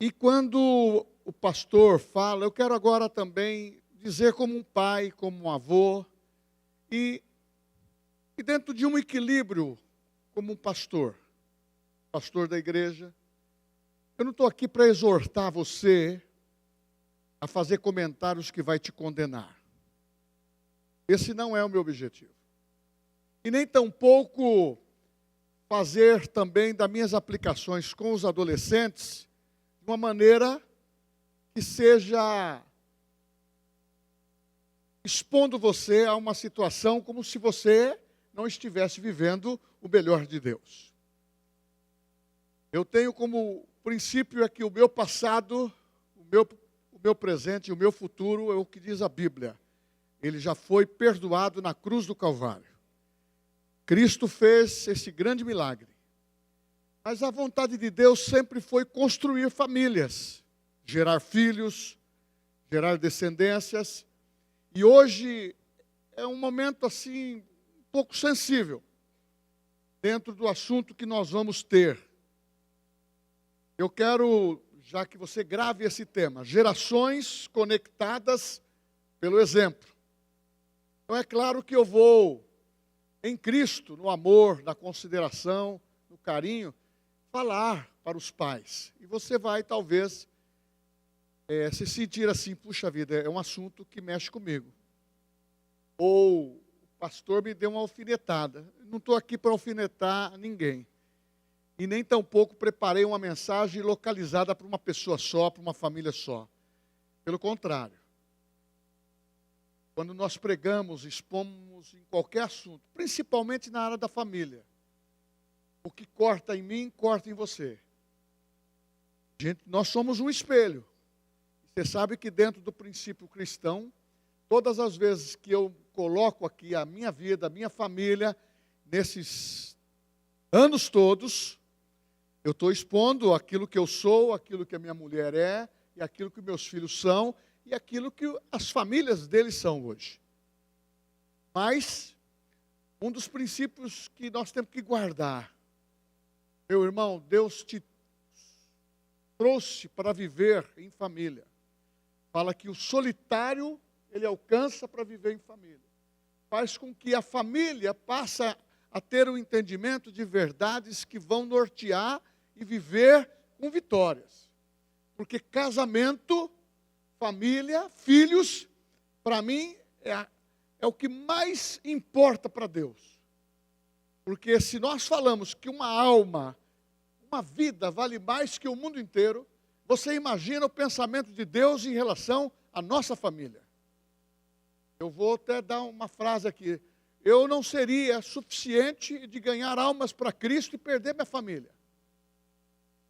E quando o pastor fala, eu quero agora também dizer como um pai, como um avô, e, e dentro de um equilíbrio, como um pastor da igreja. Eu não estou aqui para exortar você a fazer comentários que vai te condenar. Esse não é o meu objetivo. E nem tampouco fazer também das minhas aplicações com os adolescentes de uma maneira que seja expondo você a uma situação como se você não estivesse vivendo o melhor de Deus. Eu tenho como princípio é que o meu passado, o meu presente e o meu futuro é o que diz a Bíblia. Ele já foi perdoado na cruz do Calvário. Cristo fez esse grande milagre. Mas a vontade de Deus sempre foi construir famílias, gerar filhos, gerar descendências. E hoje é um momento assim, um pouco sensível, dentro do assunto que nós vamos ter. Eu quero, já que você grave esse tema, gerações conectadas pelo exemplo. Então é claro que eu vou, em Cristo, no amor, na consideração, no carinho, falar para os pais. E você vai, talvez, se sentir assim, puxa vida, é um assunto que mexe comigo. Ou o pastor me deu uma alfinetada. Não estou aqui para alfinetar ninguém. E nem tampouco preparei uma mensagem localizada para uma pessoa só, para uma família só. Pelo contrário. Quando nós pregamos, expomos em qualquer assunto, principalmente na área da família. O que corta em mim, corta em você. Gente, nós somos um espelho. Você sabe que dentro do princípio cristão, todas as vezes que eu coloco aqui a minha vida, a minha família, nesses anos todos, eu estou expondo aquilo que eu sou, aquilo que a minha mulher é, e aquilo que meus filhos são, e aquilo que as famílias deles são hoje. Mas, um dos princípios que nós temos que guardar, meu irmão, Deus te trouxe para viver em família. Fala que o solitário, ele alcança para viver em família. Faz com que a família passe a ter um entendimento de verdades que vão nortear e viver com vitórias. Porque casamento, família, filhos, para mim, é o que mais importa para Deus. Porque se nós falamos que uma alma, uma vida vale mais que o mundo inteiro, você imagina o pensamento de Deus em relação à nossa família. Eu vou até dar uma frase aqui. Eu não seria suficiente de ganhar almas para Cristo e perder minha família.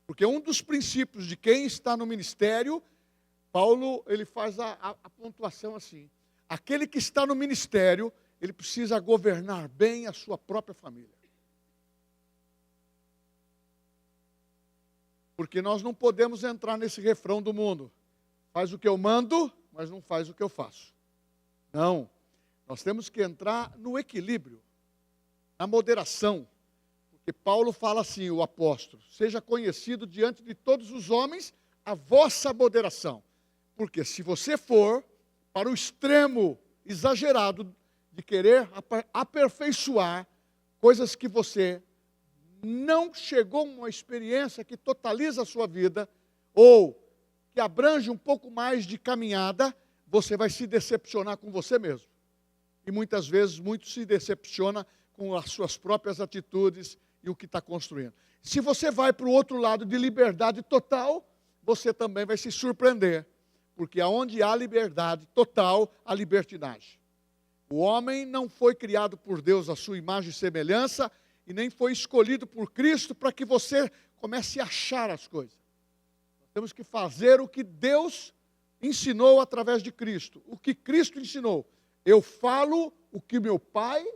Porque um dos princípios de quem está no ministério, Paulo, ele faz a pontuação assim. Aquele que está no ministério, ele precisa governar bem a sua própria família. Porque nós não podemos entrar nesse refrão do mundo. Faz o que eu mando, mas não faz o que eu faço. Não. Nós temos que entrar no equilíbrio, na moderação. Porque Paulo fala assim, o apóstolo, seja conhecido diante de todos os homens a vossa moderação. Porque se você for para o extremo exagerado de querer aperfeiçoar coisas que você não chegou a uma experiência que totaliza a sua vida, ou que abrange um pouco mais de caminhada, você vai se decepcionar com você mesmo. E muitas vezes, muito se decepciona com as suas próprias atitudes e o que está construindo. Se você vai para o outro lado de liberdade total, você também vai se surpreender. Porque aonde há liberdade total, há libertinagem. O homem não foi criado por Deus à sua imagem e semelhança, e nem foi escolhido por Cristo para que você comece a achar as coisas. Nós temos que fazer o que Deus ensinou através de Cristo. O que Cristo ensinou. Eu falo o que meu pai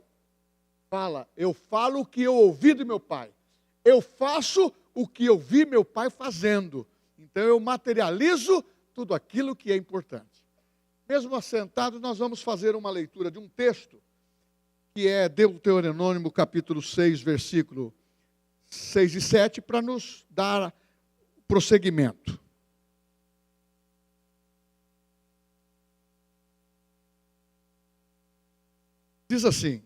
fala. Eu falo o que eu ouvi do meu pai. Eu faço o que eu vi meu pai fazendo. Então eu materializo tudo aquilo que é importante. Mesmo assentado, nós vamos fazer uma leitura de um texto que é Deuteronômio capítulo 6, versículo 6 e 7, para nos dar prosseguimento. Diz assim: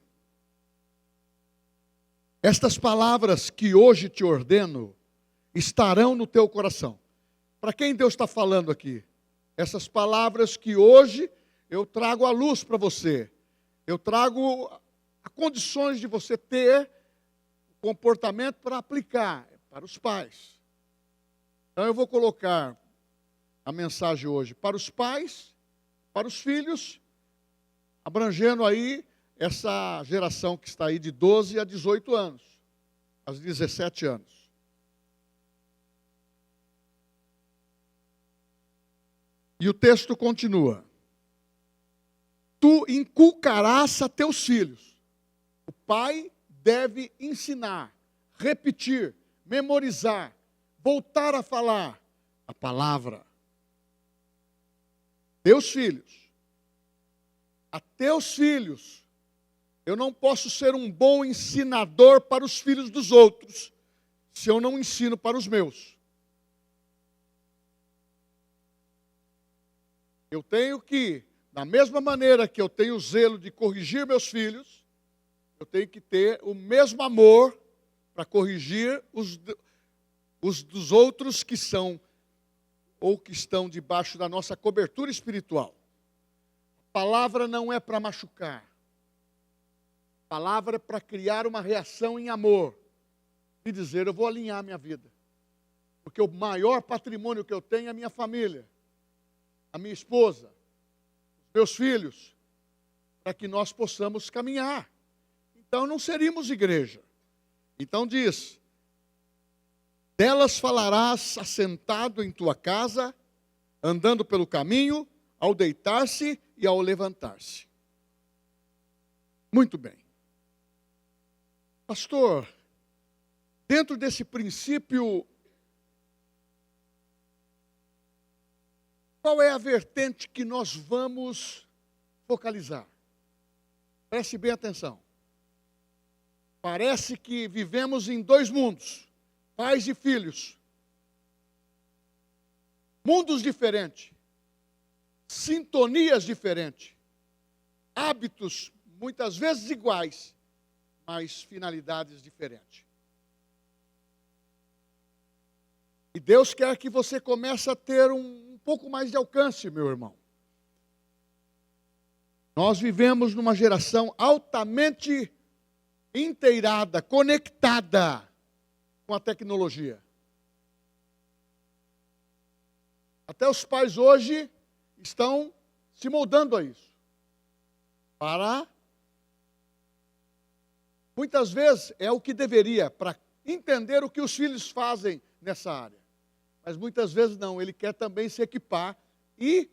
estas palavras que hoje te ordeno estarão no teu coração. Para quem Deus está falando aqui? Essas palavras que hoje eu trago à luz para você. Eu trago as condições de você ter comportamento para aplicar para os pais. Então eu vou colocar a mensagem hoje para os pais, para os filhos, abrangendo aí essa geração que está aí de 12 a 18 anos, a 17 anos. E o texto continua: tu inculcarás a teus filhos. O pai deve ensinar, repetir, memorizar, voltar a falar a palavra. Teus filhos. A teus filhos. Eu não posso ser um bom ensinador para os filhos dos outros, se eu não ensino para os meus. Eu tenho que, da mesma maneira que eu tenho o zelo de corrigir meus filhos, eu tenho que ter o mesmo amor para corrigir os dos outros que são ou que estão debaixo da nossa cobertura espiritual. A palavra não é para machucar. A palavra é para criar uma reação em amor. E dizer, eu vou alinhar minha vida. Porque o maior patrimônio que eu tenho é a minha família. A minha esposa. Os meus filhos. Para que nós possamos caminhar. Então não seríamos igreja. Então diz: delas falarás assentado em tua casa, andando pelo caminho, ao deitar-se e ao levantar-se. Muito bem. Pastor, dentro desse princípio, qual é a vertente que nós vamos focalizar? Preste bem atenção. Parece que vivemos em dois mundos, pais e filhos. Mundos diferentes, sintonias diferentes, hábitos muitas vezes iguais, mas finalidades diferentes. E Deus quer que você comece a ter um pouco mais de alcance, meu irmão. Nós vivemos numa geração altamente inteirada, conectada com a tecnologia. Até os pais hoje estão se moldando a isso. Muitas vezes é o que deveria, para entender o que os filhos fazem nessa área. Mas muitas vezes não, ele quer também se equipar. E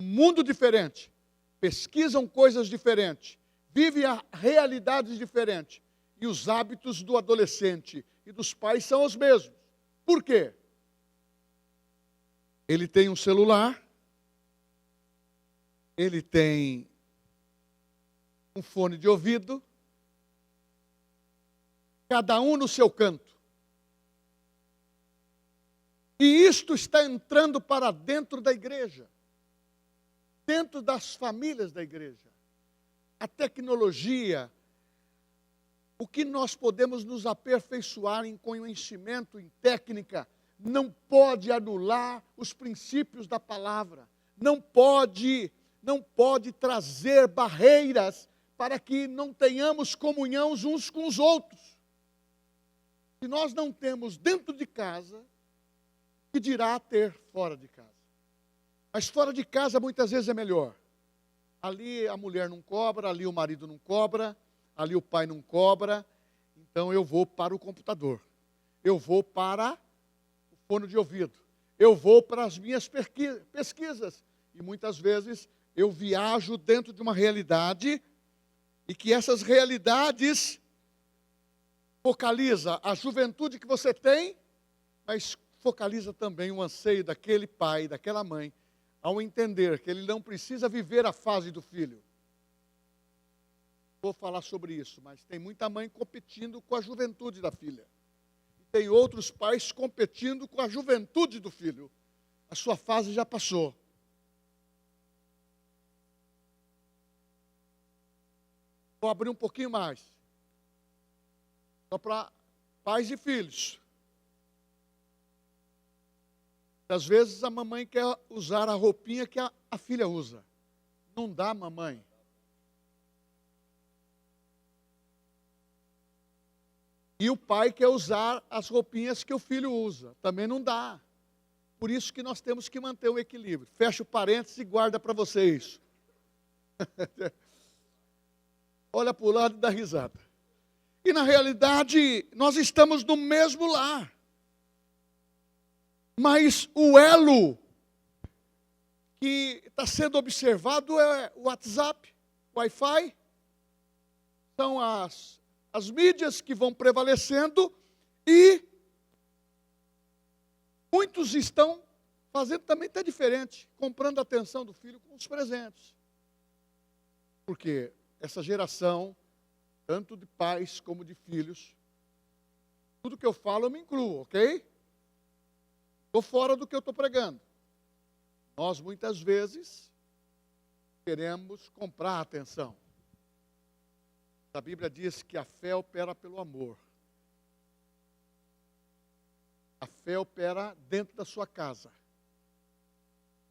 mundo diferente, pesquisam coisas diferentes, vivem realidades diferentes. E os hábitos do adolescente e dos pais são os mesmos. Por quê? Ele tem um celular, ele tem um fone de ouvido, cada um no seu canto. E isto está entrando para dentro da igreja, dentro das famílias da igreja. A tecnologia, o que nós podemos nos aperfeiçoar em conhecimento, em técnica, não pode anular os princípios da palavra. Não pode trazer barreiras para que não tenhamos comunhão uns com os outros. Se nós não temos dentro de casa, que dirá ter fora de casa? Mas fora de casa muitas vezes é melhor. Ali a mulher não cobra, ali o marido não cobra, ali o pai não cobra, então eu vou para o computador, eu vou para o fone de ouvido, eu vou para as minhas pesquisas. E muitas vezes eu viajo dentro de uma realidade e que essas realidades focaliza a juventude que você tem, mas focaliza também o anseio daquele pai, daquela mãe, ao entender que ele não precisa viver a fase do filho. Vou falar sobre isso, mas tem muita mãe competindo com a juventude da filha. E tem outros pais competindo com a juventude do filho. A sua fase já passou. Vou abrir um pouquinho mais. Só para pais e filhos. Às vezes a mamãe quer usar a roupinha que a filha usa. Não dá, mamãe. E o pai quer usar as roupinhas que o filho usa. Também não dá. Por isso que nós temos que manter o equilíbrio. Fecha o parênteses e guarda para você isso. Olha para o lado e dá risada. E na realidade, nós estamos no mesmo lar. Mas o elo que está sendo observado é o WhatsApp, Wi-Fi. São as mídias que vão prevalecendo e muitos estão fazendo também até diferente, comprando a atenção do filho com os presentes. Porque essa geração, tanto de pais como de filhos, tudo que eu falo eu me incluo, ok? Estou fora do que eu estou pregando. Nós, muitas vezes, queremos comprar a atenção. A Bíblia diz que a fé opera pelo amor. A fé opera dentro da sua casa.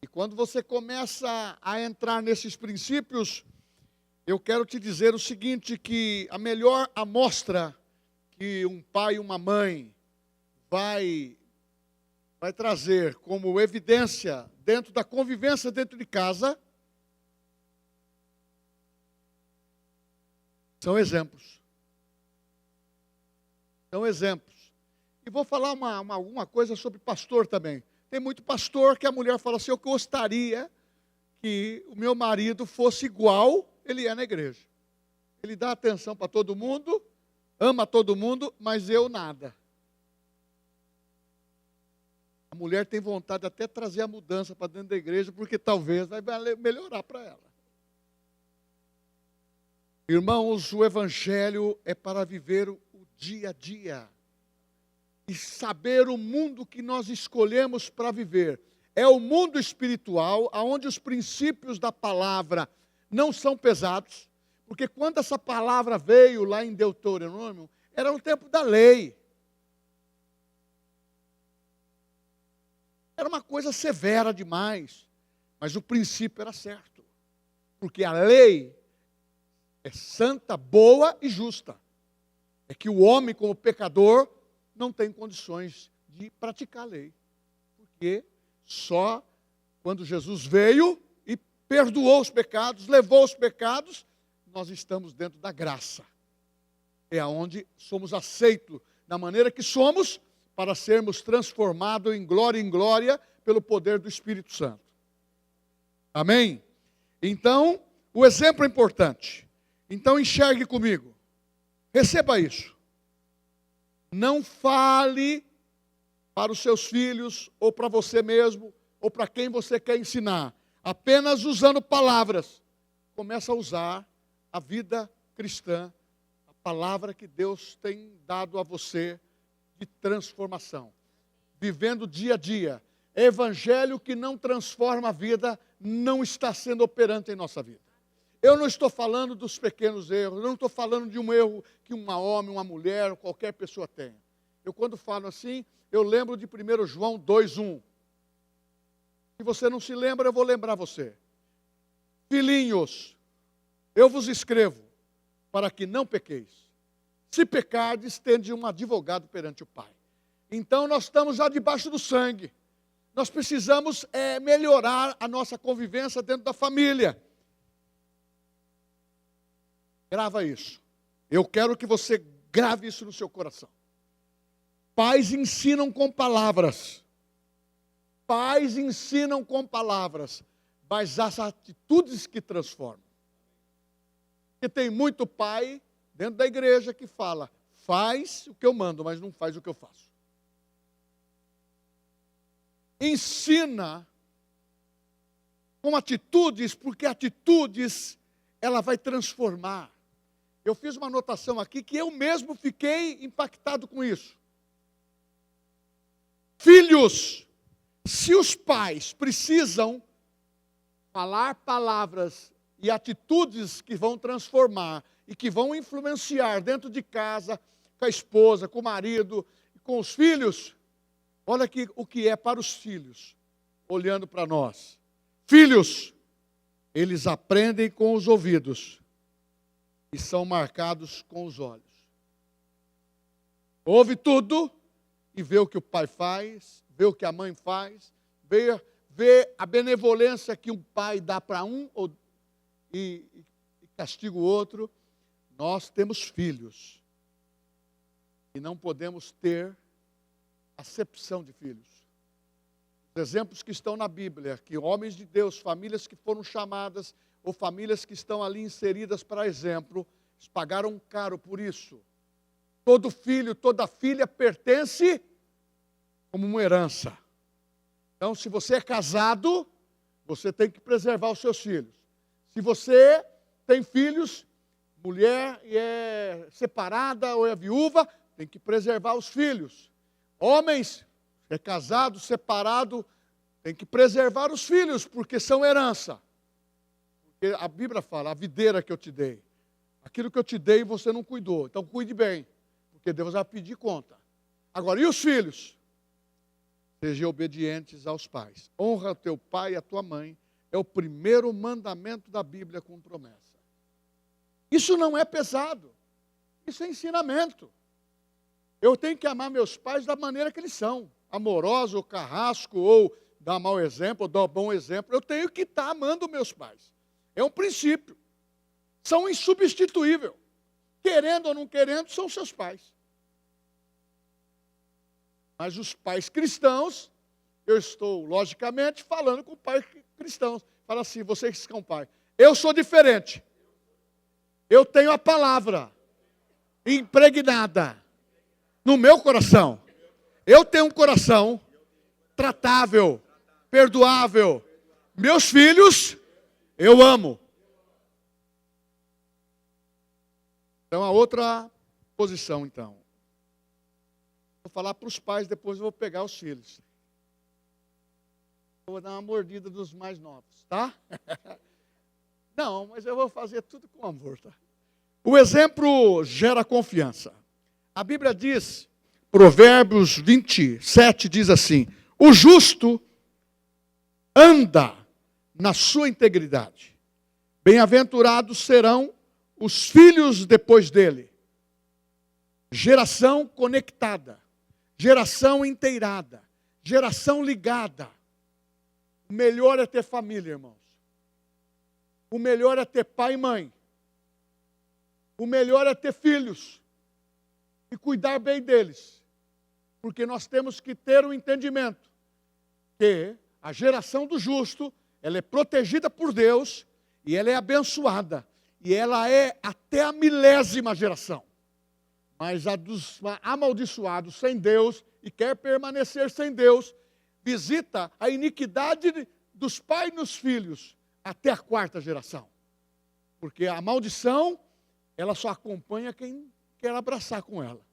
E quando você começa a entrar nesses princípios, eu quero te dizer o seguinte, que a melhor amostra que um pai e uma mãe vai trazer como evidência dentro da convivência dentro de casa são exemplos. São exemplos. E vou falar alguma coisa sobre pastor também. Tem muito pastor que a mulher fala assim, eu gostaria que o meu marido fosse igual ele é na igreja. Ele dá atenção para todo mundo, ama todo mundo, mas eu nada. A mulher tem vontade de até trazer a mudança para dentro da igreja, porque talvez vai melhorar para ela. Irmãos, o evangelho é para viver o dia a dia. E saber o mundo que nós escolhemos para viver. É o mundo espiritual, onde os princípios da palavra não são pesados. Porque quando essa palavra veio lá em Deuteronômio, era o tempo da lei. Era uma coisa severa demais, mas o princípio era certo. Porque a lei é santa, boa e justa. É que o homem, como pecador, não tem condições de praticar a lei. Porque só quando Jesus veio e perdoou os pecados, levou os pecados, nós estamos dentro da graça. É onde somos aceitos da maneira que somos, para sermos transformados em glória pelo poder do Espírito Santo. Amém? Então, o exemplo é importante. Então, enxergue comigo. Receba isso. Não fale para os seus filhos, ou para você mesmo, ou para quem você quer ensinar. Apenas usando palavras. Começa a usar a vida cristã, a palavra que Deus tem dado a você, de transformação, vivendo dia a dia. Evangelho que não transforma a vida, não está sendo operante em nossa vida. Eu não estou falando dos pequenos erros, eu não estou falando de um erro que um homem, uma mulher, qualquer pessoa tenha. Eu quando falo assim, eu lembro de 1 João 2:1. Se você não se lembra, eu vou lembrar você. Filhinhos, eu vos escrevo, para que não pequeis. Se pecardes, tende um advogado perante o Pai. Então, nós estamos já debaixo do sangue. Nós precisamos melhorar a nossa convivência dentro da família. Grava isso. Eu quero que você grave isso no seu coração. Pais ensinam com palavras. Pais ensinam com palavras. Mas as atitudes que transformam. Porque tem muito pai dentro da igreja que fala, faz o que eu mando, mas não faz o que eu faço. Ensina com atitudes, porque atitudes ela vai transformar. Eu fiz uma anotação aqui que eu mesmo fiquei impactado com isso. Filhos, se os pais precisam falar palavras e atitudes que vão transformar e que vão influenciar dentro de casa, com a esposa, com o marido, com os filhos. Olha aqui o que é para os filhos, olhando para nós. Filhos, eles aprendem com os ouvidos e são marcados com os olhos. Ouve tudo e vê o que o pai faz, vê o que a mãe faz, vê a benevolência que um pai dá para um e castiga o outro. Nós temos filhos e não podemos ter acepção de filhos. Os exemplos que estão na Bíblia, que homens de Deus, famílias que foram chamadas, ou famílias que estão ali inseridas para exemplo, eles pagaram caro por isso. Todo filho, toda filha pertence como uma herança. Então, se você é casado, você tem que preservar os seus filhos. Se você tem filhos, mulher e é separada ou é viúva, tem que preservar os filhos. Homens, é casado, separado, tem que preservar os filhos, porque são herança. Porque a Bíblia fala, a videira que eu te dei, aquilo que eu te dei você não cuidou, então cuide bem, porque Deus vai pedir conta. Agora, e os filhos? Sejam obedientes aos pais. Honra teu pai e a tua mãe, é o primeiro mandamento da Bíblia com promessa. Isso não é pesado, isso é ensinamento. Eu tenho que amar meus pais da maneira que eles são, amoroso, ou carrasco, ou dar mau exemplo, ou dar bom exemplo. Eu tenho que estar amando meus pais. É um princípio. São insubstituíveis. Querendo ou não querendo, são seus pais. Mas os pais cristãos, eu estou, logicamente, falando com pais cristãos. Fala assim, vocês que são pais. Eu sou diferente. Eu tenho a palavra impregnada no meu coração. Eu tenho um coração tratável, perdoável. Meus filhos, eu amo. Então, a outra posição, então. Vou falar para os pais, depois eu vou pegar os filhos. Vou dar uma mordida dos mais novos, tá? Não, mas eu vou fazer tudo com amor, tá? O exemplo gera confiança. A Bíblia diz, Provérbios 27 diz assim, o justo anda na sua integridade. Bem-aventurados serão os filhos depois dele. Geração conectada, geração inteirada, geração ligada. O melhor é ter família, irmãos. O melhor é ter pai e mãe. O melhor é ter filhos e cuidar bem deles. Porque nós temos que ter o entendimento que a geração do justo, ela é protegida por Deus e ela é abençoada. E ela é até a 1000ª geração. Mas a dos amaldiçoados sem Deus e quer permanecer sem Deus, visita a iniquidade dos pais nos filhos até a 4ª geração. Porque a maldição, ela só acompanha quem quer abraçar com ela.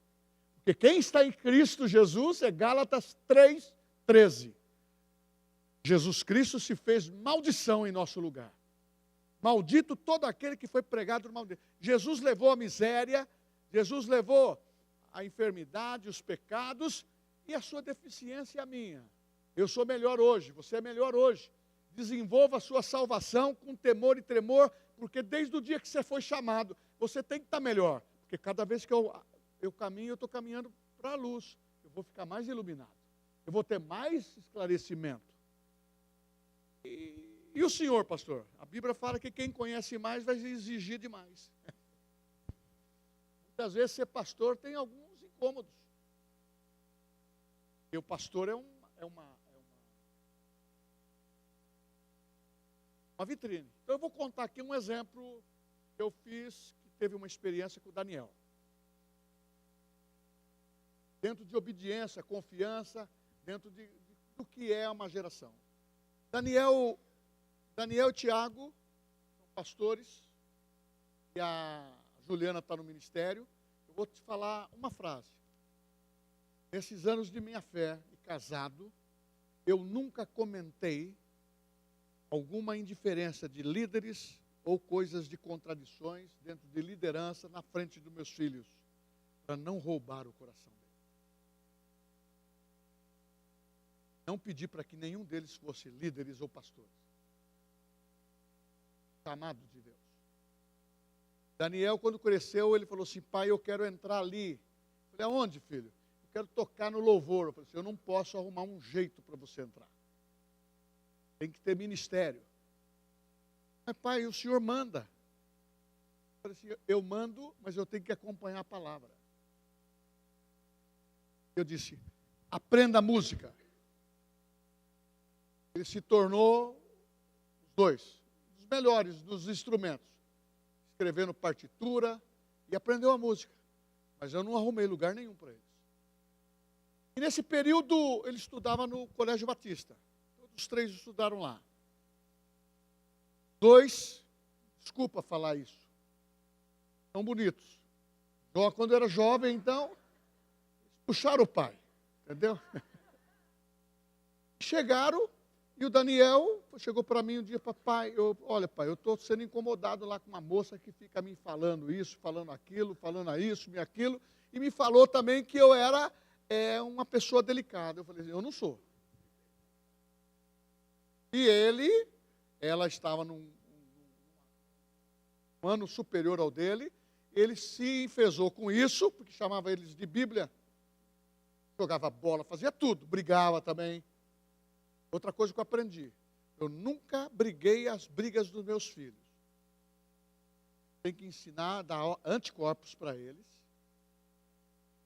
Porque quem está em Cristo Jesus é Gálatas 3:13. Jesus Cristo se fez maldição em nosso lugar. Maldito todo aquele que foi pregado no maldito. Jesus levou a miséria, Jesus levou a enfermidade, os pecados e a sua deficiência e a minha. Eu sou melhor hoje, você é melhor hoje. Desenvolva a sua salvação com temor e tremor, porque desde o dia que você foi chamado, você tem que estar melhor. Porque cada vez que eu caminho, eu estou caminhando para a luz. Eu vou ficar mais iluminado. Eu vou ter mais esclarecimento. E o senhor, pastor? A Bíblia fala que quem conhece mais vai exigir demais. Muitas vezes ser pastor tem alguns incômodos. E o pastor é uma vitrine. Então eu vou contar aqui um exemplo que eu fiz, que teve uma experiência com o Daniel. Dentro de obediência, confiança, dentro do que é uma geração. Daniel e Tiago são pastores, e a Juliana está no ministério. Eu vou te falar uma frase. Nesses anos de minha fé e casado, eu nunca comentei alguma indiferença de líderes ou coisas de contradições dentro de liderança na frente dos meus filhos, para não roubar o coração deles. Não pedi para que nenhum deles fosse líderes ou pastores. Chamados de Deus. Daniel, quando cresceu, ele falou assim: pai, eu quero entrar ali. Eu falei: aonde, filho? Eu quero tocar no louvor. Eu falei assim: eu não posso arrumar um jeito para você entrar. Tem que ter ministério. Mas, pai, o senhor manda. Eu falei assim: eu mando, mas eu tenho que acompanhar a palavra. Eu disse: aprenda a música. Ele se tornou os dois melhores dos instrumentos, escrevendo partitura e aprendeu a música, mas eu não arrumei lugar nenhum para eles. E nesse período ele estudava no Colégio Batista, todos os três estudaram lá. Dois, desculpa falar isso, são bonitos. Quando era jovem, então, puxaram o pai, entendeu? Chegaram. E o Daniel chegou para mim um dia: papai, olha, pai, eu estou sendo incomodado lá com uma moça que fica me falando isso, falando aquilo, falando isso, me aquilo, e me falou também que eu era uma pessoa delicada. Eu falei assim: eu não sou. E ela estava num ano superior ao dele, ele se enfesou com isso, porque chamava eles de Bíblia, jogava bola, fazia tudo, brigava também. Outra coisa que eu aprendi: eu nunca briguei as brigas dos meus filhos. Tem que ensinar, dar anticorpos para eles.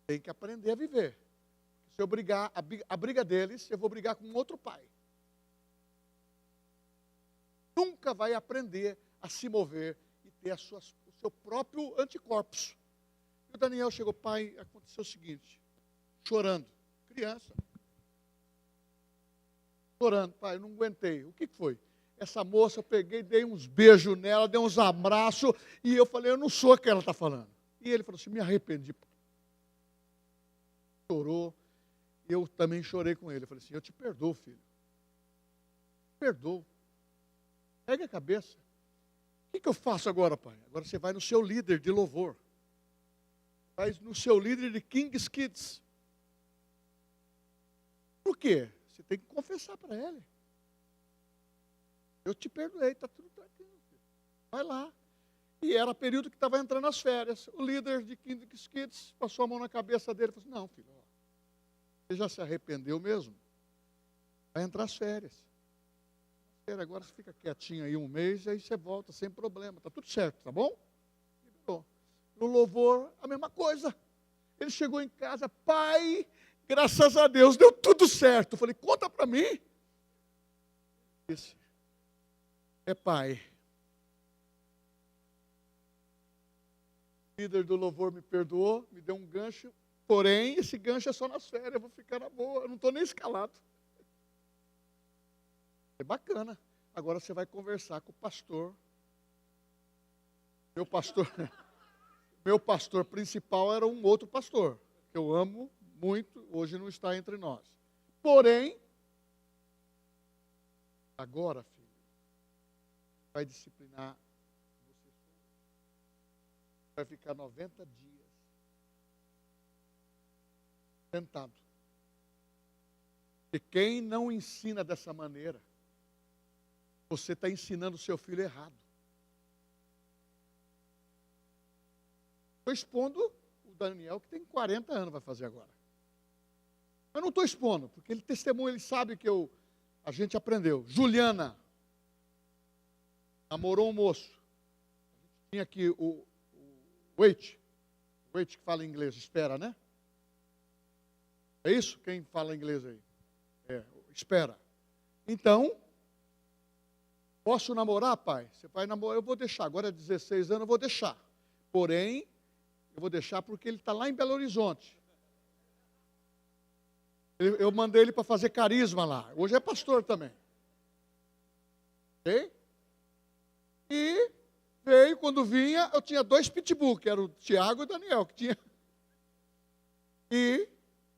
Tem que aprender a viver. Se eu brigar a briga deles, eu vou brigar com outro pai. Nunca vai aprender a se mover e ter o seu próprio anticorpos. E o Daniel chegou: pai, aconteceu o seguinte, chorando, criança. Chorando: pai, eu não aguentei. O que foi? Essa moça, eu peguei, dei uns beijos nela, dei uns abraços, e eu falei: eu não sou o que ela está falando. E ele falou assim: me arrependi. Chorou, e eu também chorei com ele. Eu falei assim: eu te perdoo, filho. Perdoo. Pega a cabeça. O que eu faço agora, pai? Agora você vai no seu líder de louvor. Vai no seu líder de King's Kids. Por quê? Você tem que confessar para ele. Eu te perdoei, está tudo tranquilo. Vai lá. E era período que estava entrando as férias. O líder de King's Kids passou a mão na cabeça dele e falou assim: não, filho, você já se arrependeu mesmo? Vai entrar as férias. Agora você fica quietinho aí um mês, aí você volta sem problema. Está tudo certo, tá bom? Liberou. No louvor, a mesma coisa. Ele chegou em casa: pai, graças a Deus, deu tudo certo. Eu falei: conta para mim. Disse: pai. O líder do louvor me perdoou, me deu um gancho, porém, esse gancho é só nas férias, eu vou ficar na boa, eu não estou nem escalado. É bacana. Agora você vai conversar com o pastor. Meu pastor principal era um outro pastor, que eu amo muito, hoje não está entre nós. Porém, agora, filho, vai disciplinar você. Vai ficar 90 dias sentado. E quem não ensina dessa maneira, você está ensinando o seu filho errado. Estou expondo o Daniel, que tem 40 anos, vai fazer agora. Eu não estou expondo, porque ele testemunha, ele sabe que a gente aprendeu. Juliana namorou um moço. A gente tinha aqui o wait que fala inglês, espera, né? É isso? Quem fala inglês aí? Espera. Então, posso namorar, pai? Você vai namorar, eu vou deixar. Agora é 16 anos, eu vou deixar. Porém, eu vou deixar porque ele está lá em Belo Horizonte. Eu mandei ele para fazer carisma lá. Hoje é pastor também. Ok? E veio, quando vinha, eu tinha 2 pitbull, que eram o Tiago e o Daniel, que tinha. E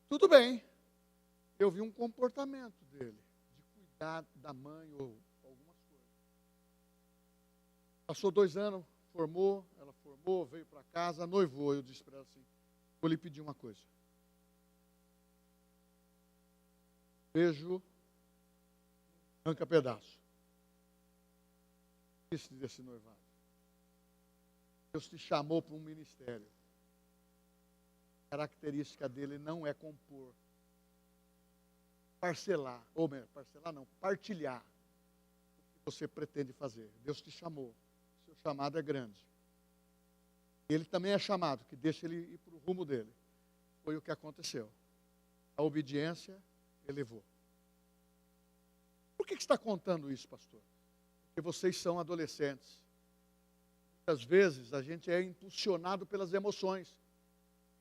tudo bem. Eu vi um comportamento dele, de cuidar da mãe ou algumas coisas. Passou 2 anos, ela formou, veio para casa, noivou. Eu disse para ela assim, vou lhe pedir uma coisa. Beijo, arranca pedaço. Disse desse noivado. Deus te chamou para um ministério. A característica dele não é compor. Parcelar, ou melhor, parcelar não, partilhar o que você pretende fazer. Deus te chamou. O seu chamado é grande. Ele também é chamado, que deixa ele ir para o rumo dele. Foi o que aconteceu. A obediência elevou. Por que você está contando isso, pastor? Porque vocês são adolescentes. Muitas vezes a gente é impulsionado pelas emoções,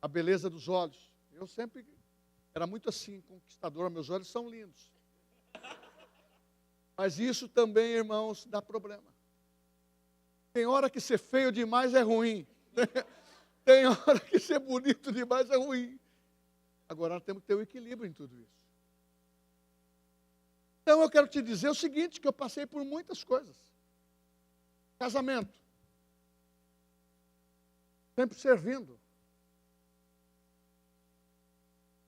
a beleza dos olhos. Eu sempre era muito assim, conquistador, meus olhos são lindos. Mas isso também, irmãos, dá problema. Tem hora que ser feio demais é ruim. Tem hora que ser bonito demais é ruim. Agora nós temos que ter um equilíbrio em tudo isso. Então eu quero te dizer o seguinte, que eu passei por muitas coisas. Casamento. Sempre servindo.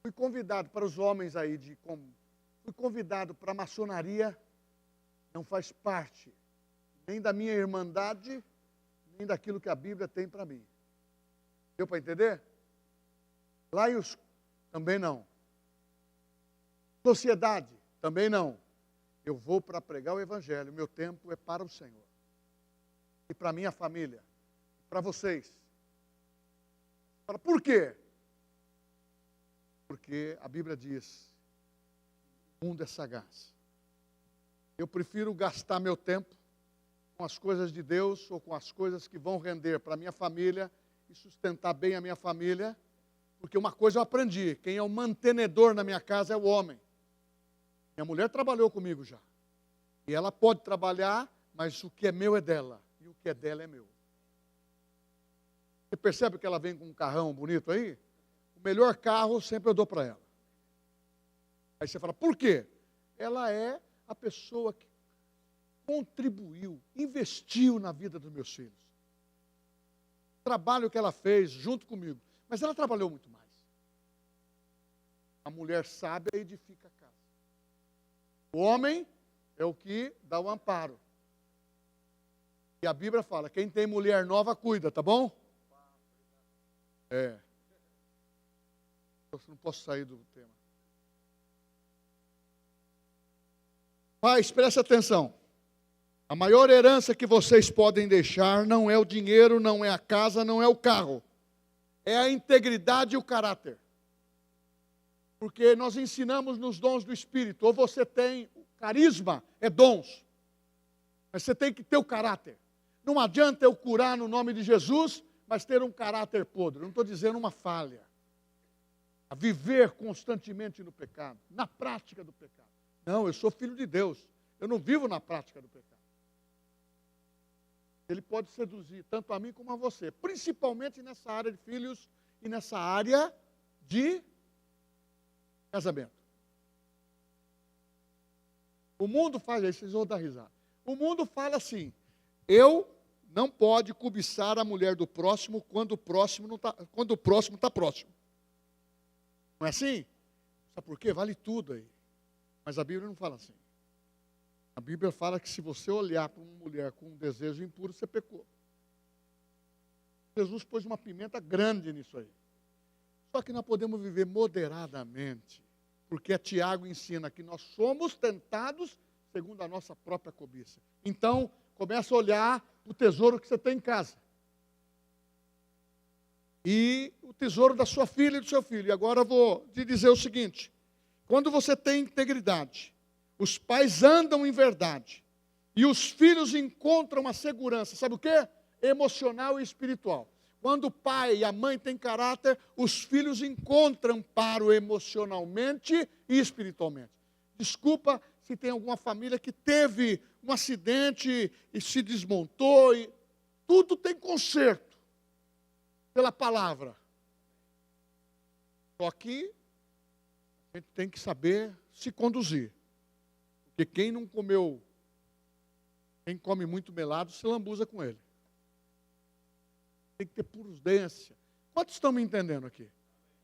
Fui convidado para os homens aí, fui convidado para a maçonaria, não faz parte nem da minha irmandade, nem daquilo que a Bíblia tem para mim. Deu para entender? Laios, também não. Sociedade, também não. Eu vou para pregar o Evangelho, meu tempo é para o Senhor. E para minha família, para vocês. Por quê? Porque a Bíblia diz, o mundo é sagaz. Eu prefiro gastar meu tempo com as coisas de Deus ou com as coisas que vão render para a minha família e sustentar bem a minha família, porque uma coisa eu aprendi, quem é o mantenedor na minha casa é o homem. Minha mulher trabalhou comigo já. E ela pode trabalhar, mas o que é meu é dela. E o que é dela é meu. Você percebe que ela vem com um carrão bonito aí? O melhor carro sempre eu dou para ela. Aí você fala, por quê? Ela é a pessoa que contribuiu, investiu na vida dos meus filhos. O trabalho que ela fez junto comigo. Mas ela trabalhou muito mais. A mulher sábia edifica a casa. O homem é o que dá o amparo. E a Bíblia fala, quem tem mulher nova, cuida, tá bom? É. Eu não posso sair do tema. Pais, preste atenção. A maior herança que vocês podem deixar não é o dinheiro, não é a casa, não é o carro. É a integridade e o caráter. Porque nós ensinamos nos dons do Espírito. Ou você tem carisma, é dons. Mas você tem que ter o caráter. Não adianta eu curar no nome de Jesus, mas ter um caráter podre. Não estou dizendo uma falha. A viver constantemente no pecado, na prática do pecado. Não, eu sou filho de Deus. Eu não vivo na prática do pecado. Ele pode seduzir tanto a mim como a você. Principalmente nessa área de filhos e nessa área de casamento. O mundo faz isso, vocês vão dar risada. O mundo fala assim, eu não pode cobiçar a mulher do próximo quando o próximo está próximo. Não é assim? Sabe por quê? Vale tudo aí. Mas a Bíblia não fala assim. A Bíblia fala que se você olhar para uma mulher com um desejo impuro, você pecou. Jesus pôs uma pimenta grande nisso aí. Só que nós podemos viver moderadamente. Porque Tiago ensina que nós somos tentados segundo a nossa própria cobiça. Então, começa a olhar o tesouro que você tem em casa. E o tesouro da sua filha e do seu filho. E agora eu vou te dizer o seguinte. Quando você tem integridade, os pais andam em verdade, e os filhos encontram a segurança, sabe o quê? Emocional e espiritual. Quando o pai e a mãe têm caráter, os filhos encontram amparo emocionalmente e espiritualmente. Desculpa se tem alguma família que teve um acidente e se desmontou, e tudo tem conserto pela palavra. Só que a gente tem que saber se conduzir. Porque quem não comeu Quem come muito melado se lambuza com ele. Tem que ter prudência. Quantos estão me entendendo aqui?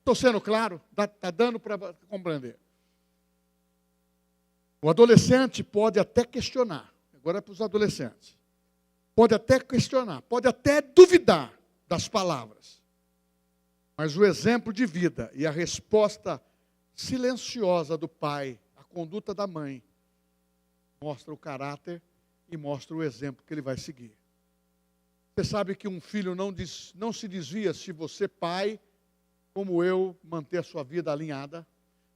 Estou sendo claro? Está dando para compreender. O adolescente pode até questionar. Agora é para os adolescentes. Pode até questionar, pode até duvidar das palavras. Mas o exemplo de vida e a resposta silenciosa do pai, a conduta da mãe, mostra o caráter e mostra o exemplo que ele vai seguir. Você sabe que um filho não se desvia se você, pai, como eu, manter a sua vida alinhada.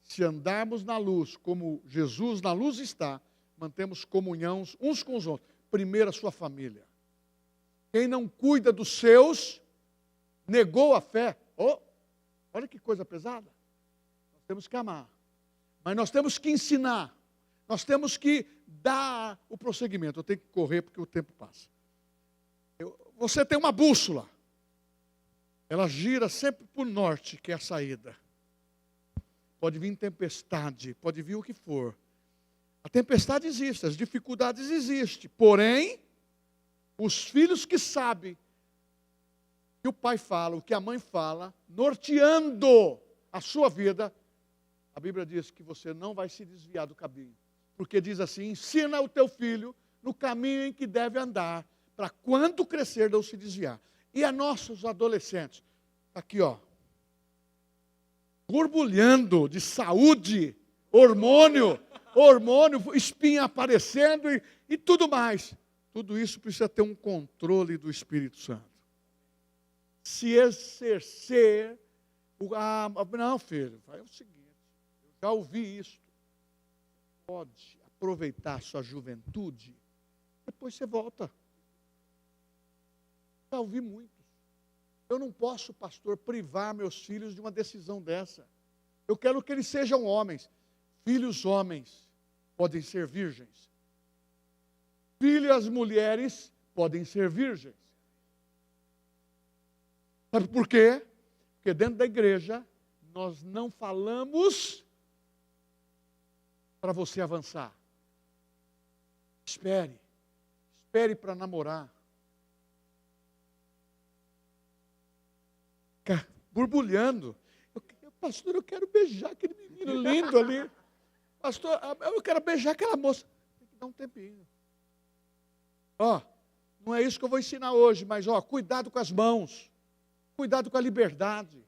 Se andarmos na luz, como Jesus na luz está, mantemos comunhão uns com os outros. Primeiro a sua família. Quem não cuida dos seus, negou a fé. Oh, olha que coisa pesada. Nós temos que amar. Mas nós temos que ensinar. Nós temos que dar o prosseguimento. Eu tenho que correr porque o tempo passa. Você tem uma bússola. Ela gira sempre para o norte, que é a saída. Pode vir tempestade, pode vir o que for. A tempestade existe, as dificuldades existem. Porém, os filhos que sabem o que o pai fala, o que a mãe fala, norteando a sua vida, a Bíblia diz que você não vai se desviar do caminho. Porque diz assim, ensina o teu filho no caminho em que deve andar, para quando crescer não se desviar. E a nossos adolescentes, aqui ó, borbulhando de saúde, hormônio, espinha aparecendo e tudo mais. Tudo isso precisa ter um controle do Espírito Santo. Se exercer, não filho, é o seguinte, eu já ouvi isso, pode aproveitar a sua juventude, depois você volta. Já ouvi muitos. Eu não posso, pastor, privar meus filhos de uma decisão dessa. Eu quero que eles sejam homens. Filhos homens podem ser virgens. Filhas mulheres podem ser virgens. Sabe por quê? Porque dentro da igreja nós não falamos para você avançar. Espere para namorar. Borbulhando. Pastor, eu quero beijar aquele menino lindo ali. Pastor, eu quero beijar aquela moça. Tem que dar um tempinho. Ó, não é isso que eu vou ensinar hoje, mas ó, cuidado com as mãos. Cuidado com a liberdade.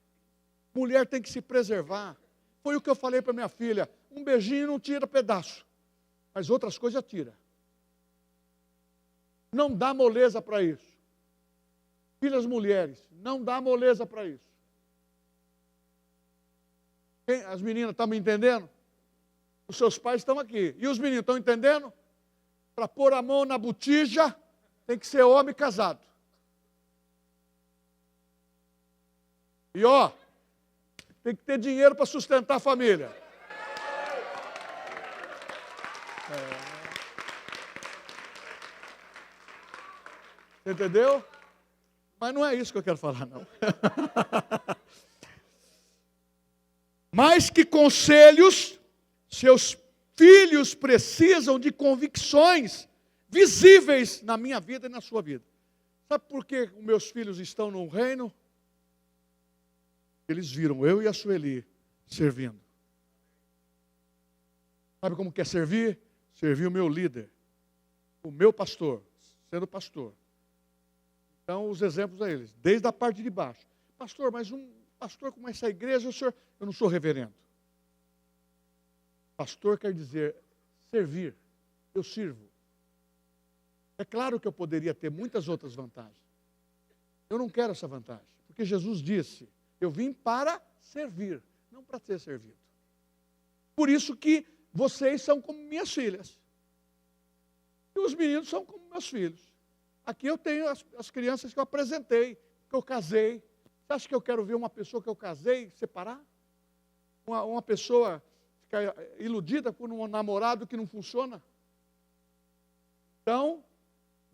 Mulher tem que se preservar. Foi o que eu falei para minha filha. Um beijinho não tira pedaço. Mas outras coisas tira. Não dá moleza para isso. Filhas mulheres, não dá moleza para isso. As meninas estão me entendendo? Os seus pais estão aqui. E os meninos estão entendendo? Para pôr a mão na botija, tem que ser homem casado. E ó, tem que ter dinheiro para sustentar a família. Entendeu? Mas não é isso que eu quero falar, não. Mais que conselhos, seus filhos precisam de convicções visíveis na minha vida e na sua vida. Sabe por que os meus filhos estão no reino? Eles viram eu e a Sueli servindo. Sabe como que é servir? Servir o meu líder, o meu pastor, sendo pastor. Então, os exemplos a eles, desde a parte de baixo. Pastor, mas um pastor como essa igreja, eu não sou reverendo. Pastor quer dizer servir, eu sirvo. É claro que eu poderia ter muitas outras vantagens. Eu não quero essa vantagem, porque Jesus disse, eu vim para servir, não para ser servido. Por isso que vocês são como minhas filhas. E os meninos são como meus filhos. Aqui eu tenho as crianças que eu apresentei, que eu casei. Você acha que eu quero ver uma pessoa que eu casei separar? Uma pessoa ficar iludida por um namorado que não funciona? Então,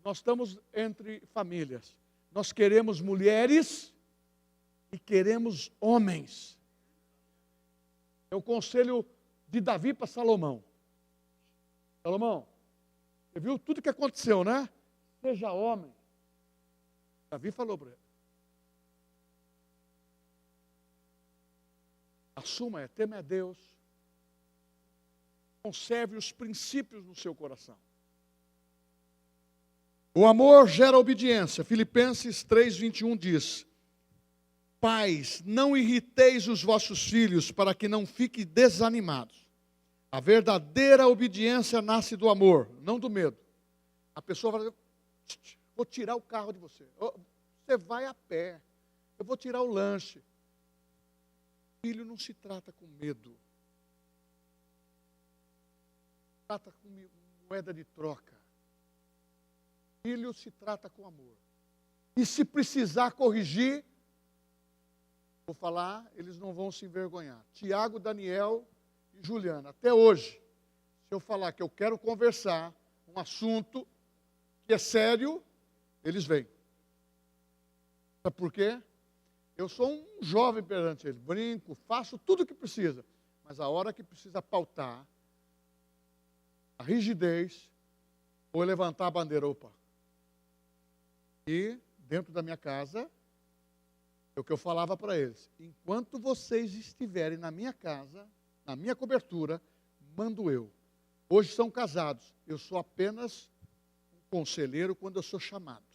nós estamos entre famílias. Nós queremos mulheres e queremos homens. É o conselho de Davi para Salomão. Salomão, Você viu tudo que aconteceu, né? Seja homem. Davi falou para ele. Assuma, teme a Deus. Conserve os princípios no seu coração. O amor gera obediência. Filipenses 3:21 diz: Pais, não irriteis os vossos filhos, para que não fiquem desanimados. A verdadeira obediência nasce do amor, não do medo. A pessoa vai dizer, vou tirar o carro de você. Você vai a pé. Eu vou tirar o lanche. Filho não se trata com medo. Trata com moeda de troca. Filho se trata com amor. E se precisar corrigir, vou falar, eles não vão se envergonhar. Tiago, Daniel e Juliana, até hoje, se eu falar que eu quero conversar um assunto que é sério, eles vêm. Sabe por quê? Eu sou um jovem perante eles, brinco, faço tudo o que precisa, mas a hora que precisa pautar, a rigidez, ou levantar a bandeira, opa. E dentro da minha casa, é o que eu falava para eles. Enquanto vocês estiverem na minha casa, na minha cobertura, mando eu. Hoje são casados. Eu sou apenas um conselheiro quando eu sou chamado.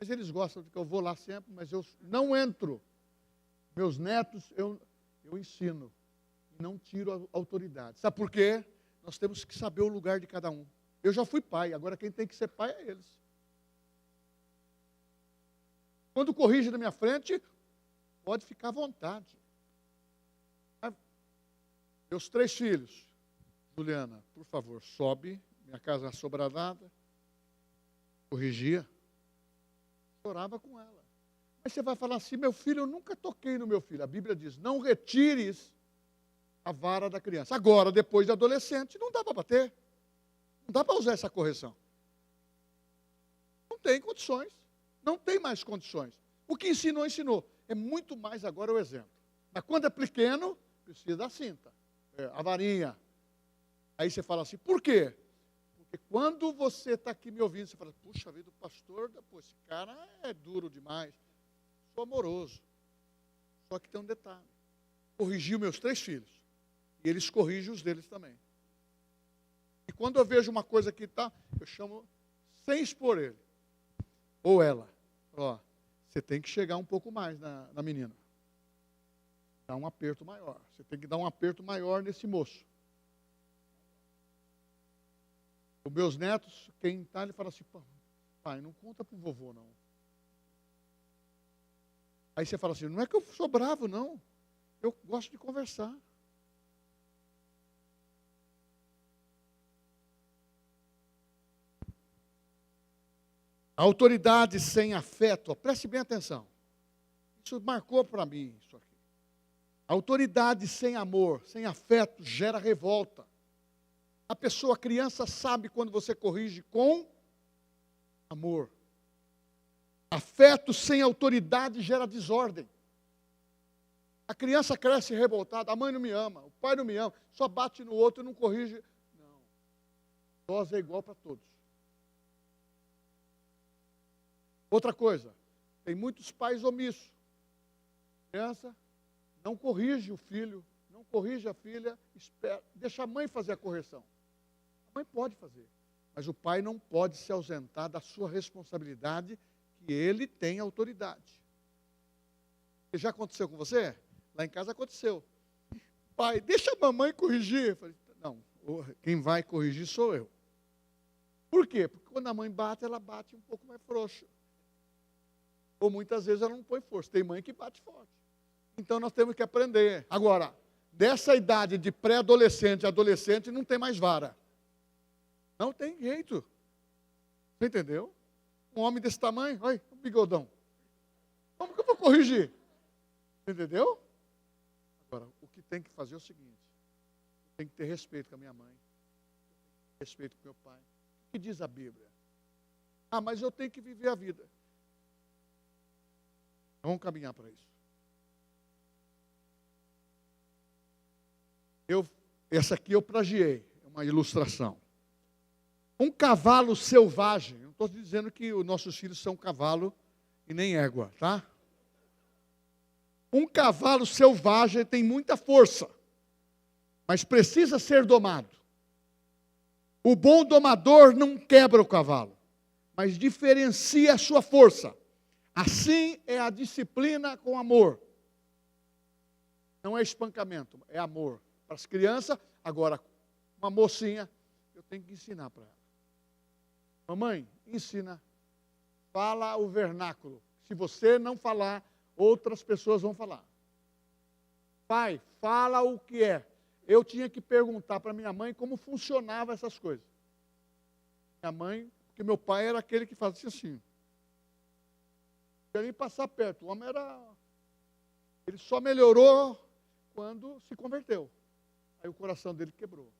Mas eles gostam de que eu vou lá sempre, mas eu não entro. Meus netos, eu ensino. Não tiro a autoridade. Sabe por quê? Nós temos que saber o lugar de cada um. Eu já fui pai, agora quem tem que ser pai é eles. Quando corrige na minha frente, pode ficar à vontade. Meus 3 filhos. Juliana, por favor, sobe. Minha casa é assobradada. Corrigia. Chorava com ela. Aí você vai falar assim, meu filho, eu nunca toquei no meu filho. A Bíblia diz, não retires a vara da criança. Agora, depois de adolescente, não dá para bater. Não dá para usar essa correção. Não tem condições. Não tem mais condições. O que ensinou, ensinou. É muito mais agora o exemplo. Mas quando é pequeno, precisa da cinta. A varinha. Aí você fala assim, por quê? Porque quando você está aqui me ouvindo, você fala, puxa vida, o pastor, pô, esse cara é duro demais. Sou amoroso. Só que tem um detalhe. Corrigiu meus 3 filhos. E eles corrigem os deles também. E quando eu vejo uma coisa que está, eu chamo sem expor ele. Ou ela. Ó, você tem que chegar um pouco mais na menina. Dá um aperto maior. Você tem que dar um aperto maior nesse moço. Os meus netos, quem está, ele fala assim, pai, não conta para o vovô, não. Aí você fala assim, não é que eu sou bravo, não. Eu gosto de conversar. A autoridade sem afeto, preste bem atenção. Isso marcou para mim, isso aqui. A autoridade sem amor, sem afeto, gera revolta. A pessoa, a criança, sabe quando você corrige com amor. Afeto sem autoridade gera desordem. A criança cresce revoltada, a mãe não me ama, o pai não me ama, só bate no outro e não corrige. Não. Dose é igual para todos. Outra coisa, tem muitos pais omissos. A criança não corrige o filho, não corrige a filha, espera, deixa a mãe fazer a correção. A mãe pode fazer, mas o pai não pode se ausentar da sua responsabilidade, que ele tem autoridade. E já aconteceu com você? Lá em casa aconteceu. Pai, deixa a mamãe corrigir. Eu falei, não, quem vai corrigir sou eu. Por quê? Porque quando a mãe bate, ela bate um pouco mais frouxa. Ou muitas vezes ela não põe força. Tem mãe que bate forte. Então nós temos que aprender. Agora, dessa idade de pré-adolescente a adolescente, não tem mais vara. Não tem jeito. Você entendeu? Um homem desse tamanho, olha, um bigodão. Como que eu vou corrigir? Entendeu? Agora, o que tem que fazer é o seguinte. Tem que ter respeito com a minha mãe. Respeito com meu pai. O que diz a Bíblia? Ah, mas eu tenho que viver a vida. Vamos caminhar para isso. Essa aqui eu plagiei, é uma ilustração. Um cavalo selvagem, não estou dizendo que os nossos filhos são cavalo e nem égua, tá? Um cavalo selvagem tem muita força, mas precisa ser domado. O bom domador não quebra o cavalo, mas diferencia a sua força. Assim é a disciplina com amor. Não é espancamento, é amor. Para as crianças, agora, uma mocinha, eu tenho que ensinar para ela. Mamãe, ensina, fala o vernáculo. Se você não falar, outras pessoas vão falar. Pai, fala o que é. Eu tinha que perguntar para minha mãe como funcionava essas coisas. Minha mãe, porque meu pai era aquele que fazia assim. Não queria nem passar perto. O homem era... Ele só melhorou quando se converteu. Aí o coração dele quebrou.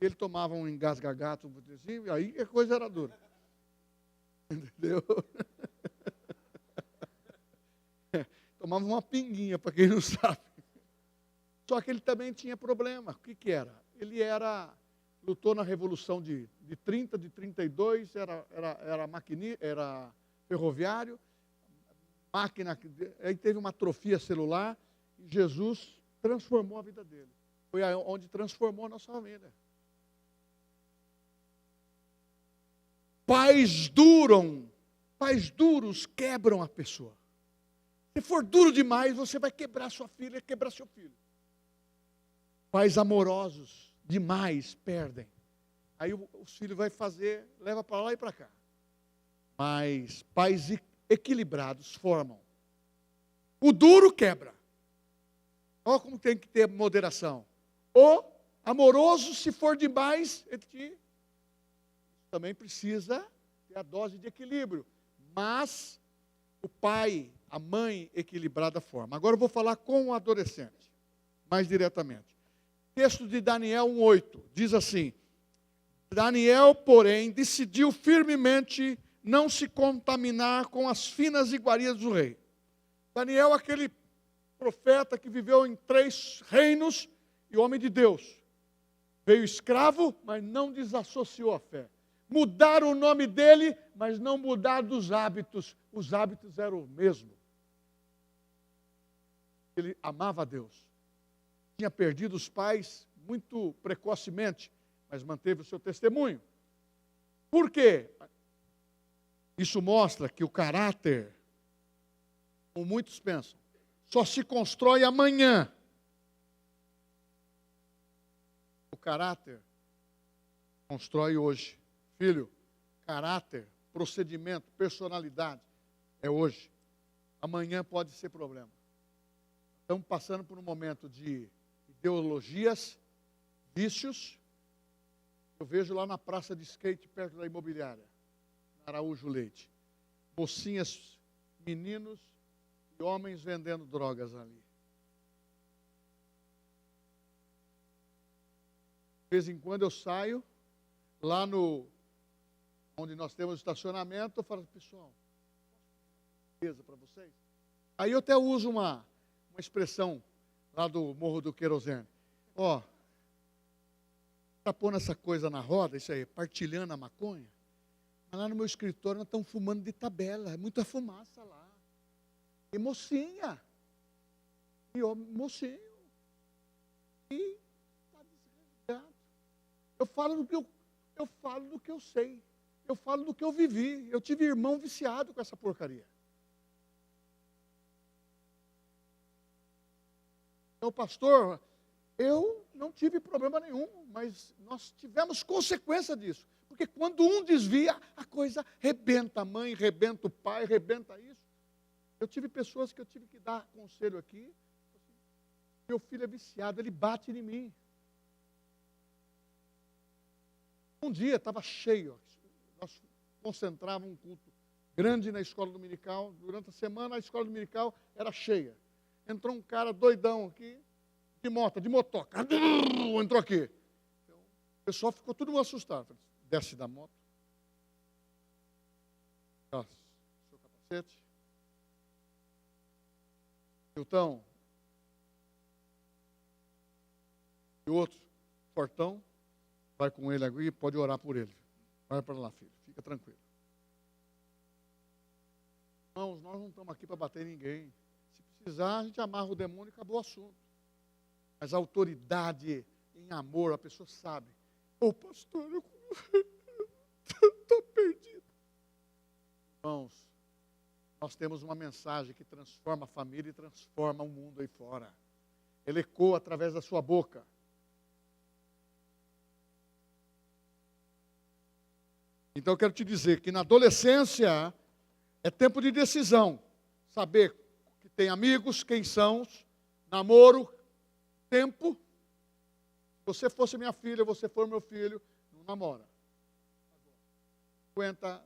Ele tomava um engasgagato, e aí a coisa era dura. Entendeu? Tomava uma pinguinha, para quem não sabe. Só que ele também tinha problema. O que era? Ele lutou na Revolução de 30, de 32, era ferroviário, máquina, aí teve uma atrofia celular, e Jesus transformou a vida dele. Foi onde transformou a nossa família. Pais duros quebram a pessoa. Se for duro demais, você vai quebrar sua filha, quebrar seu filho. Pais amorosos demais perdem. Aí os filhos vai fazer, leva para lá e para cá. Mas pais equilibrados formam. O duro quebra. Olha como tem que ter moderação. O amoroso, se for demais, ele também precisa ter a dose de equilíbrio. Mas o pai, a mãe equilibrada forma. Agora eu vou falar com o adolescente, mais diretamente. Texto de Daniel 1:8 diz assim: Daniel, porém, decidiu firmemente não se contaminar com as finas iguarias do rei. Daniel, aquele profeta que viveu em 3 reinos e homem de Deus. Veio escravo, mas não desassociou a fé. Mudaram o nome dele, mas não mudaram os hábitos. Os hábitos eram o mesmo. Ele amava a Deus. Tinha perdido os pais muito precocemente, mas manteve o seu testemunho. Por quê? Isso mostra que o caráter, como muitos pensam, só se constrói amanhã. O caráter constrói hoje. Filho, caráter, procedimento, personalidade é hoje. Amanhã pode ser problema. Estamos passando por um momento de ideologias, vícios. Eu vejo lá na praça de skate, perto da imobiliária, na Araújo Leite, mocinhas, meninos e homens vendendo drogas ali. De vez em quando eu saio, lá onde nós temos estacionamento, eu falo, pessoal, beleza para vocês? Aí eu até uso uma expressão lá do Morro do Querosene. Ó, está pondo essa coisa na roda, isso aí, partilhando a maconha, mas lá no meu escritório nós estamos fumando de tabela, é muita fumaça lá. E mocinha, e mocinho, e está desregulado. Eu falo do que eu sei. Eu falo do que eu vivi. Eu tive irmão viciado com essa porcaria. Então, pastor, eu não tive problema nenhum, mas nós tivemos consequência disso. Porque quando um desvia, a coisa rebenta a mãe, rebenta o pai, rebenta isso. Eu tive pessoas que eu tive que dar conselho aqui. Meu filho é viciado, ele bate em mim. Um dia estava cheio. Nós concentrávamos um culto grande na escola dominical. Durante a semana, a escola dominical era cheia. Entrou um cara doidão aqui, de motoca. Entrou aqui. Então, o pessoal ficou todo mundo assustado. Falei, desce da moto. Seu capacete. Hilton. E outro, fortão. Vai com ele aqui, pode orar por ele. Vai para lá, filho. Fica tranquilo. Irmãos, nós não estamos aqui para bater em ninguém. Se precisar, a gente amarra o demônio e acabou o assunto. Mas a autoridade em amor, a pessoa sabe. Ô, pastor, eu estou perdido. Irmãos, nós temos uma mensagem que transforma a família e transforma o mundo aí fora. Ele ecoa através da sua boca. Então eu quero te dizer que na adolescência é tempo de decisão. Saber que tem amigos, quem são, namoro, tempo. Se você fosse minha filha, você for meu filho, não namora. Aguenta,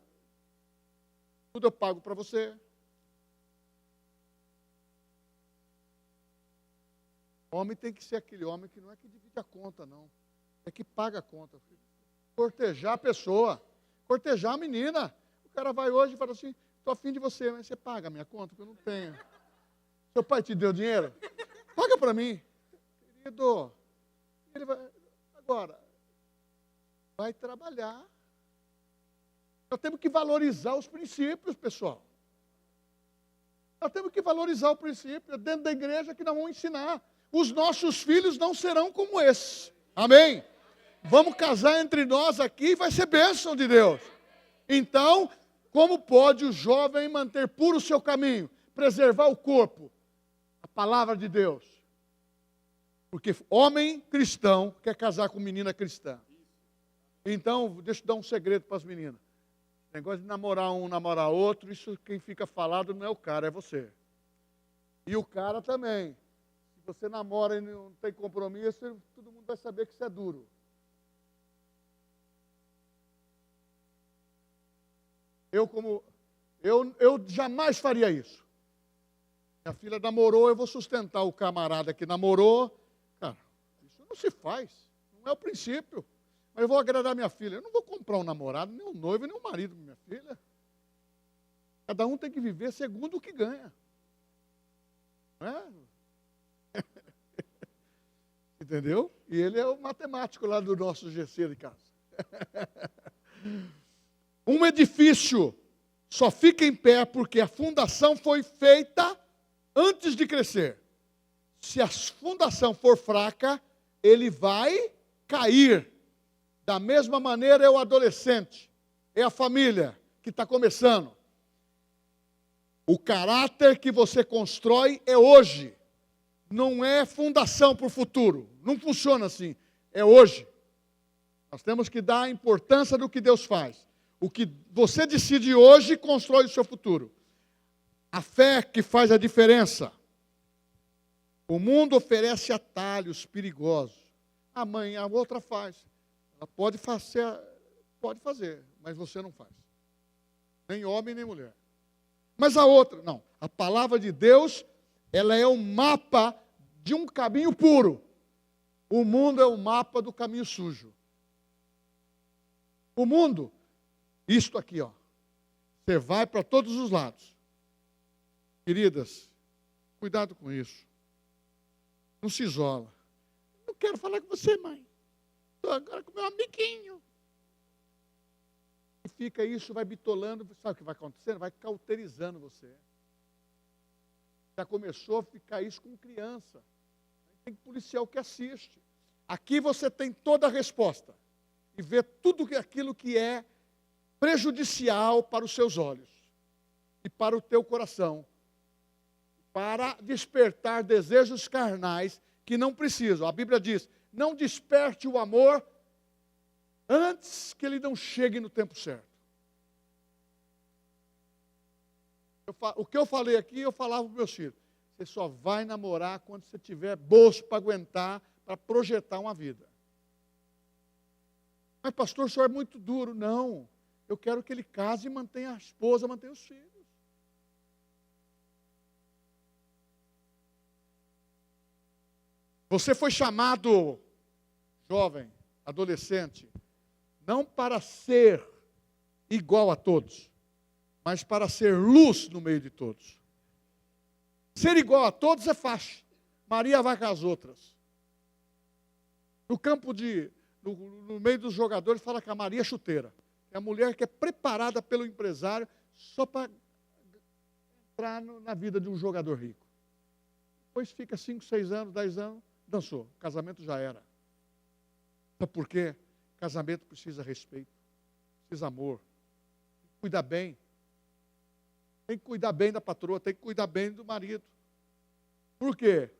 tudo eu pago para você. Homem tem que ser aquele homem que não é que divide a conta, não. É que paga a conta. Cortejar a pessoa. Cortejar a menina. O cara vai hoje e fala assim, estou afim de você, mas você paga a minha conta, porque eu não tenho. Seu pai te deu dinheiro? Paga para mim. Querido, ele vai... Agora, vai trabalhar. Nós temos que valorizar os princípios, pessoal. Nós temos que valorizar o princípio. Dentro da igreja que nós vamos ensinar. Os nossos filhos não serão como esse. Amém? Vamos casar entre nós aqui e vai ser bênção de Deus. Então, como pode o jovem manter puro o seu caminho? Preservar o corpo. A palavra de Deus. Porque homem cristão quer casar com menina cristã. Então, deixa eu dar um segredo para as meninas. O negócio de namorar um, namorar outro, isso quem fica falado não é o cara, é você. E o cara também. Se você namora e não tem compromisso, todo mundo vai saber que isso é duro. Eu jamais faria isso. Minha filha namorou, eu vou sustentar o camarada que namorou. Cara, isso não se faz. Não é o princípio. Mas eu vou agradar minha filha. Eu não vou comprar um namorado, nem um noivo, nem um marido para minha filha. Cada um tem que viver segundo o que ganha. Não é? Entendeu? E ele é o matemático lá do nosso GC de casa. Um edifício só fica em pé porque a fundação foi feita antes de crescer. Se a fundação for fraca, ele vai cair. Da mesma maneira é o adolescente, é a família que está começando. O caráter que você constrói é hoje. Não é fundação para o futuro. Não funciona assim. É hoje. Nós temos que dar a importância do que Deus faz. O que você decide hoje constrói o seu futuro. A fé que faz a diferença. O mundo oferece atalhos perigosos. A mãe, a outra faz. Ela pode fazer, mas você não faz. Nem homem, nem mulher. Mas a outra, não. A palavra de Deus, ela é um mapa de um caminho puro. O mundo é o mapa do caminho sujo. O mundo, isto aqui, ó. Você vai para todos os lados. Queridas, cuidado com isso. Não se isola. Não quero falar com você, mãe. Estou agora com meu amiguinho. E fica isso, vai bitolando. Sabe o que vai acontecendo? Vai cauterizando você. Já começou a ficar isso com criança. Tem policial que assiste. Aqui você tem toda a resposta. E vê tudo aquilo que é prejudicial para os seus olhos. E para o teu coração. Para despertar desejos carnais que não precisam. A Bíblia diz, não desperte o amor antes que ele não chegue no tempo certo. O que eu falei aqui, eu falava para os meus filhos. Você só vai namorar quando você tiver bolso para aguentar, para projetar uma vida. Mas pastor, o senhor é muito duro. Não, eu quero que ele case e mantenha a esposa, mantenha os filhos. Você foi chamado, jovem, adolescente, não para ser igual a todos, mas para ser luz no meio de todos. Ser igual a todos é fácil. Maria vai com as outras. No campo no meio dos jogadores, fala que a Maria é chuteira. É a mulher que é preparada pelo empresário só para entrar na vida de um jogador rico. Depois fica 5, 6 anos, 10 anos, dançou. O casamento já era. Sabe por quê? Casamento precisa respeito, precisa amor. Tem que cuidar bem. Tem que cuidar bem da patroa, tem que cuidar bem do marido. Por quê?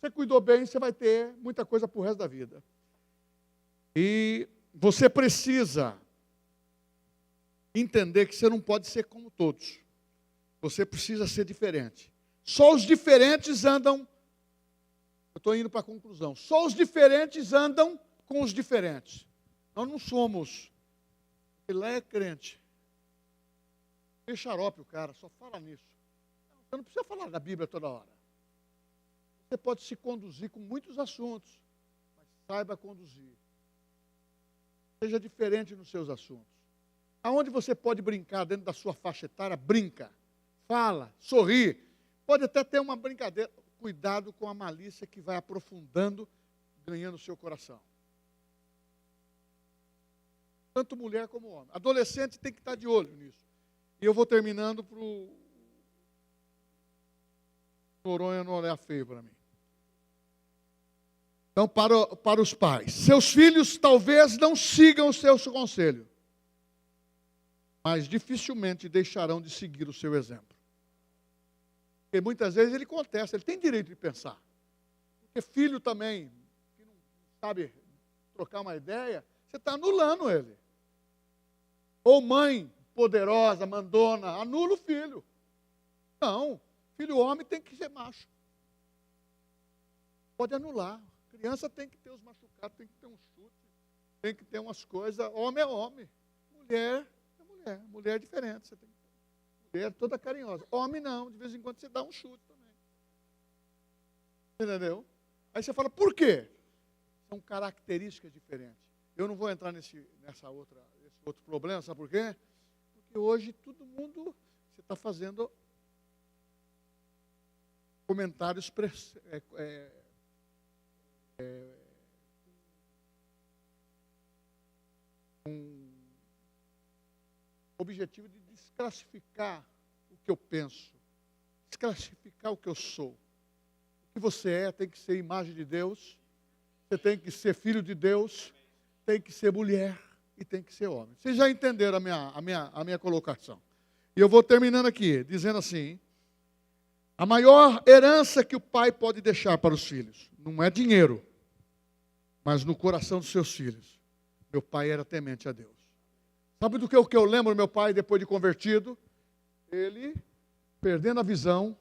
Você cuidou bem, você vai ter muita coisa para o resto da vida. E você precisa entender que você não pode ser como todos. Você precisa ser diferente. Só os diferentes andam, eu estou indo para a conclusão, só os diferentes andam com os diferentes. Nós não somos, ele lá é crente. É xarope o cara, só fala nisso. Você não precisa falar da Bíblia toda hora. Você pode se conduzir com muitos assuntos, mas saiba conduzir. Seja diferente nos seus assuntos. Aonde você pode brincar dentro da sua faixa etária, brinca, fala, sorri. Pode até ter uma brincadeira. Cuidado com a malícia que vai aprofundando, ganhando o seu coração. Tanto mulher como homem. Adolescente tem que estar de olho nisso. E eu vou terminando para o Noronha não olhar feio para mim. Então, para os pais. Seus filhos talvez não sigam o seu conselho, mas dificilmente deixarão de seguir o seu exemplo. Porque muitas vezes ele contesta, ele tem direito de pensar. Porque filho também, que não sabe trocar uma ideia, você está anulando ele. Ou mãe poderosa, mandona, anula o filho. Não, filho homem tem que ser macho. Pode anular. Criança tem que ter os machucados, tem que ter um chute, tem que ter umas coisas. Homem é homem. Mulher é mulher. Mulher é diferente. Você tem que ter. Mulher toda carinhosa. Homem não, de vez em quando você dá um chute também. Entendeu? Aí você fala, por quê? São características diferentes. Eu não vou entrar nesse outro problema, sabe por quê? Porque hoje todo mundo, você está fazendo comentários com o objetivo de desclassificar o que eu penso, desclassificar o que eu sou. O que você é tem que ser imagem de Deus, você tem que ser filho de Deus, tem que ser mulher e tem que ser homem. Vocês já entenderam a minha colocação. E eu vou terminando aqui, dizendo assim, a maior herança que o pai pode deixar para os filhos, não é dinheiro, mas no coração dos seus filhos. Meu pai era temente a Deus. Sabe do que eu lembro do meu pai depois de convertido? Ele, perdendo a visão,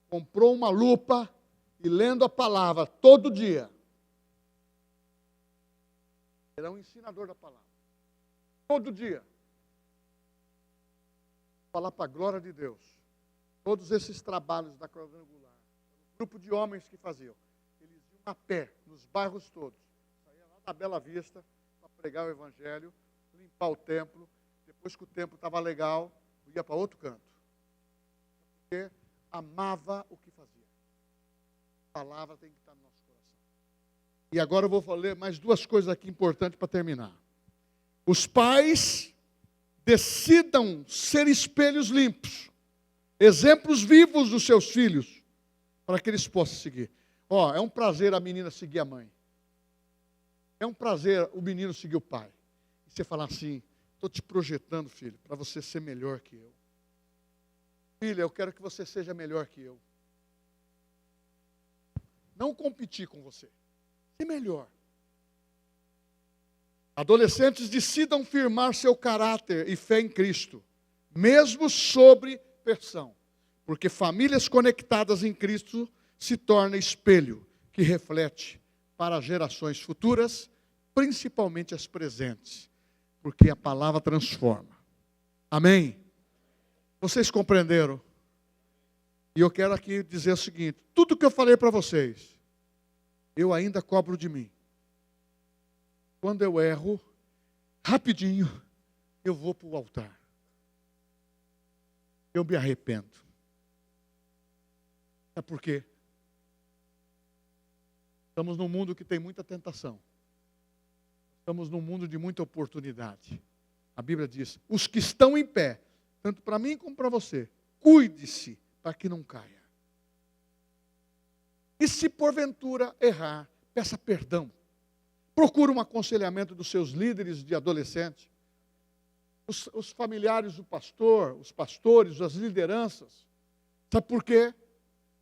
comprou uma lupa e lendo a palavra todo dia. Era um ensinador da palavra. Todo dia. Falar para a glória de Deus. Todos esses trabalhos da quadrangular. Um grupo de homens que faziam. Eles iam a pé, nos bairros todos. Saía lá da Bela Vista para pregar o evangelho, limpar o templo. Depois que o templo estava legal, ia para outro canto. Porque amava o que fazia. A palavra tem que estar no nosso coração. E agora eu vou ler mais duas coisas aqui importantes para terminar. Os pais decidam ser espelhos limpos, exemplos vivos dos seus filhos, para que eles possam seguir. É um prazer a menina seguir a mãe. É um prazer o menino seguir o pai. E você falar assim, estou te projetando, filho, para você ser melhor que eu. Filha, eu quero que você seja melhor que eu. Não competir com você. Ser melhor. Adolescentes decidam firmar seu caráter e fé em Cristo, mesmo sobre pressão, porque famílias conectadas em Cristo se tornam espelho que reflete para gerações futuras, principalmente as presentes, porque a palavra transforma. Amém? Vocês compreenderam? E eu quero aqui dizer o seguinte, tudo que eu falei para vocês, eu ainda cobro de mim. Quando eu erro, rapidinho, eu vou para o altar. Eu me arrependo. É porque estamos num mundo que tem muita tentação. Estamos num mundo de muita oportunidade. A Bíblia diz, os que estão em pé, tanto para mim como para você, cuide-se para que não caia. E se porventura errar, peça perdão. Procure um aconselhamento dos seus líderes de adolescente, os familiares do pastor, os pastores, as lideranças. Sabe por quê?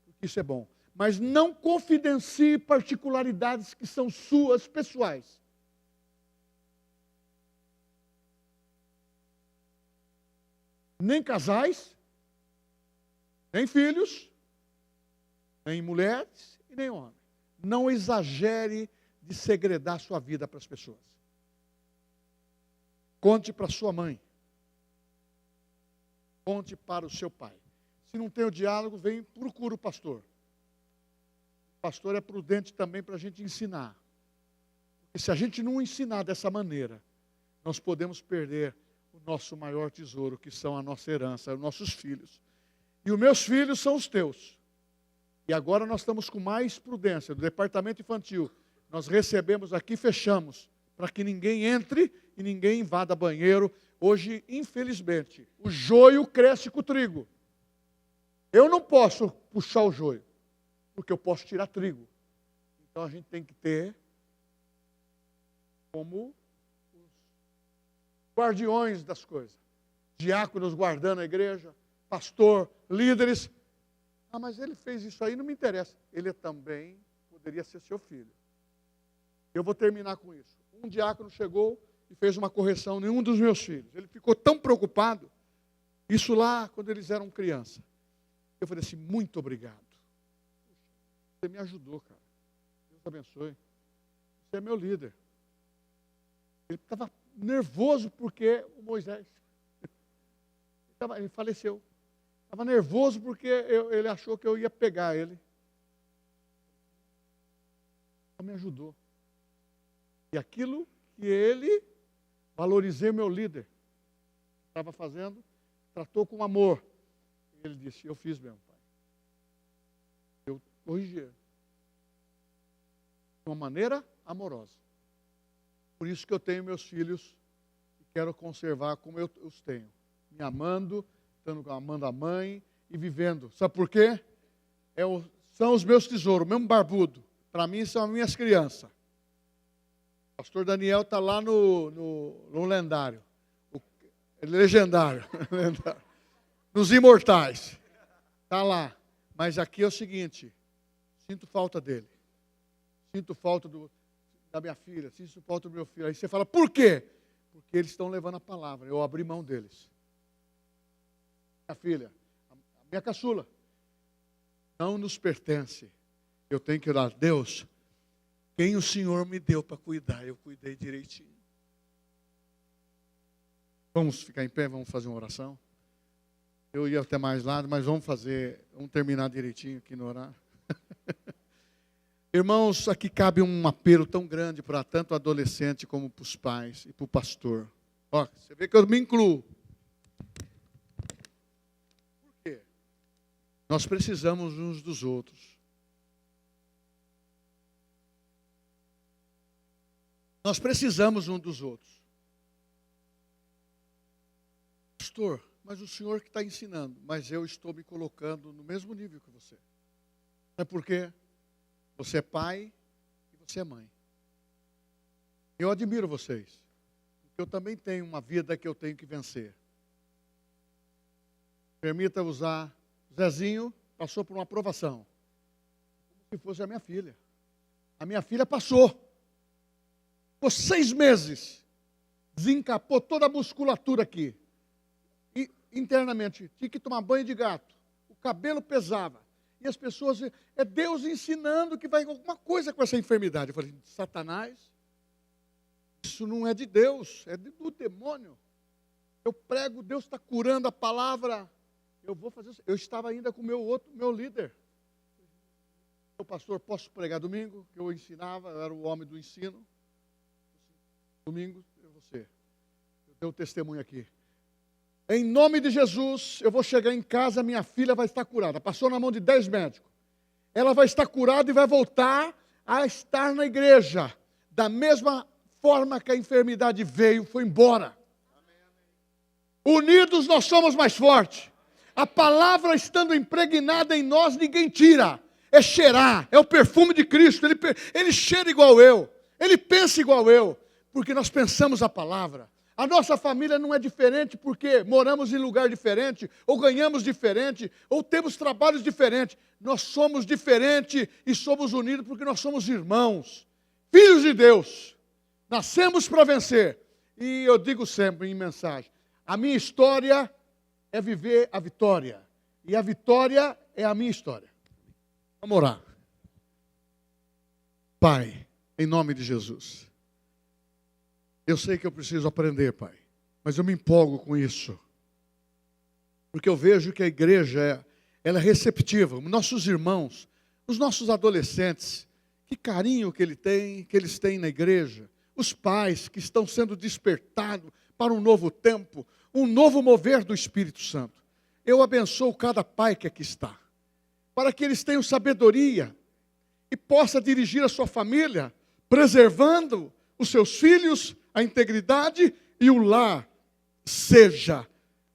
Porque isso é bom. Mas não confidencie particularidades que são suas, pessoais. Nem casais, nem filhos, nem mulheres e nem homens. Não exagere de segredar sua vida para as pessoas. Conte para sua mãe. Conte para o seu pai. Se não tem o diálogo, vem, procura o pastor. O pastor é prudente também para a gente ensinar. Porque se a gente não ensinar dessa maneira, nós podemos perder o nosso maior tesouro, que são a nossa herança, os nossos filhos. E os meus filhos são os teus. E agora nós estamos com mais prudência. Do departamento infantil, nós recebemos aqui, fechamos, para que ninguém entre e ninguém invada banheiro. Hoje, infelizmente, o joio cresce com o trigo. Eu não posso puxar o joio, porque eu posso tirar trigo. Então a gente tem que ter como os guardiões das coisas. Diáconos guardando a igreja, pastor, líderes. Ah, mas ele fez isso aí, não me interessa. Ele também poderia ser seu filho. Eu vou terminar com isso. Um diácono chegou e fez uma correção em um dos meus filhos. Ele ficou tão preocupado, isso lá quando eles eram criança. Eu falei assim, muito obrigado. Você me ajudou, cara. Deus abençoe. Você é meu líder. Ele estava nervoso porque o Moisés, ele faleceu. Estava nervoso porque ele achou que eu ia pegar ele. Ele me ajudou. E aquilo que ele, valorizei o meu líder, estava fazendo, tratou com amor. Ele disse, eu fiz mesmo, pai. Eu corrigi ele. De uma maneira amorosa. Por isso que eu tenho meus filhos e quero conservar como eu os tenho. Me amando, amando a mãe e vivendo. Sabe por quê? São os meus tesouros, mesmo barbudo. Para mim são as minhas crianças. O pastor Daniel está lá no lendário. Legendário. Nos imortais. Está lá. Mas aqui é o seguinte, sinto falta dele. Sinto falta da minha filha, sinto falta do meu filho. Aí você fala, por quê? Porque eles estão levando a palavra. Eu abri mão deles. Minha filha, a minha caçula, não nos pertence. Eu tenho que orar, Deus, quem o Senhor me deu para cuidar, eu cuidei direitinho. Vamos ficar em pé, vamos fazer uma oração? Eu ia até mais lado, mas vamos terminar direitinho aqui no horário. Irmãos, aqui cabe um apelo tão grande para tanto o adolescente como para os pais e para o pastor. Ó, você vê que eu me incluo. Por quê? Nós precisamos uns dos outros. Nós precisamos uns dos outros. Pastor, mas o senhor que está ensinando, mas eu estou me colocando no mesmo nível que você. Sabe por quê? Você é pai e você é mãe. Eu admiro vocês. Porque eu também tenho uma vida que eu tenho que vencer. Permita usar. Zezinho passou por uma aprovação. Como se fosse a minha filha. A minha filha passou. Por 6 meses. Desencapou toda a musculatura aqui. E internamente, tinha que tomar banho de gato. O cabelo pesava. E as pessoas, é Deus ensinando que vai alguma coisa com essa enfermidade. Eu falei, Satanás, isso não é de Deus, é do demônio. Eu prego, Deus está curando a palavra. Eu vou fazer isso. Eu estava ainda com meu líder. O pastor, posso pregar domingo? Que eu ensinava, eu era o homem do ensino. Domingo, é você. Eu dei o testemunho aqui. Em nome de Jesus, eu vou chegar em casa, minha filha vai estar curada. Passou na mão de 10 médicos. Ela vai estar curada e vai voltar a estar na igreja. Da mesma forma que a enfermidade veio, foi embora. Amém. Unidos nós somos mais fortes. A palavra estando impregnada em nós, ninguém tira. É cheirar, é o perfume de Cristo. Ele cheira igual eu, ele pensa igual eu, porque nós pensamos a palavra. A nossa família não é diferente porque moramos em lugar diferente, ou ganhamos diferente, ou temos trabalhos diferentes. Nós somos diferentes e somos unidos porque nós somos irmãos, filhos de Deus. Nascemos para vencer. E eu digo sempre em mensagem, a minha história é viver a vitória. E a vitória é a minha história. Vamos orar. Pai, em nome de Jesus. Eu sei que eu preciso aprender, Pai. Mas eu me empolgo com isso. Porque eu vejo que a igreja, ela é receptiva. Nossos irmãos, os nossos adolescentes, que carinho que eles têm na igreja. Os pais que estão sendo despertados para um novo tempo, um novo mover do Espírito Santo. Eu abençoo cada pai que aqui está, para que eles tenham sabedoria e possa dirigir a sua família, preservando os seus filhos, a integridade e o lar seja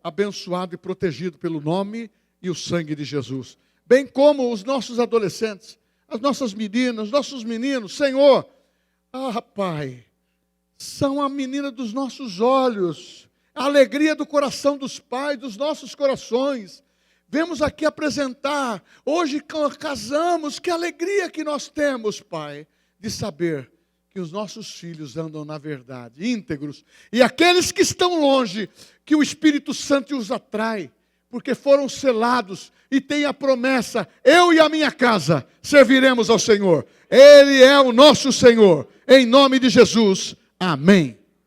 abençoado e protegido pelo nome e o sangue de Jesus. Bem como os nossos adolescentes, as nossas meninas, os nossos meninos, Senhor, Pai, são a menina dos nossos olhos, a alegria do coração dos pais, dos nossos corações. Vemos aqui apresentar, hoje casamos, que alegria que nós temos, Pai, de saber que os nossos filhos andam na verdade, íntegros, e aqueles que estão longe, que o Espírito Santo os atrai, porque foram selados e têm a promessa, eu e a minha casa serviremos ao Senhor. Ele é o nosso Senhor, em nome de Jesus, amém.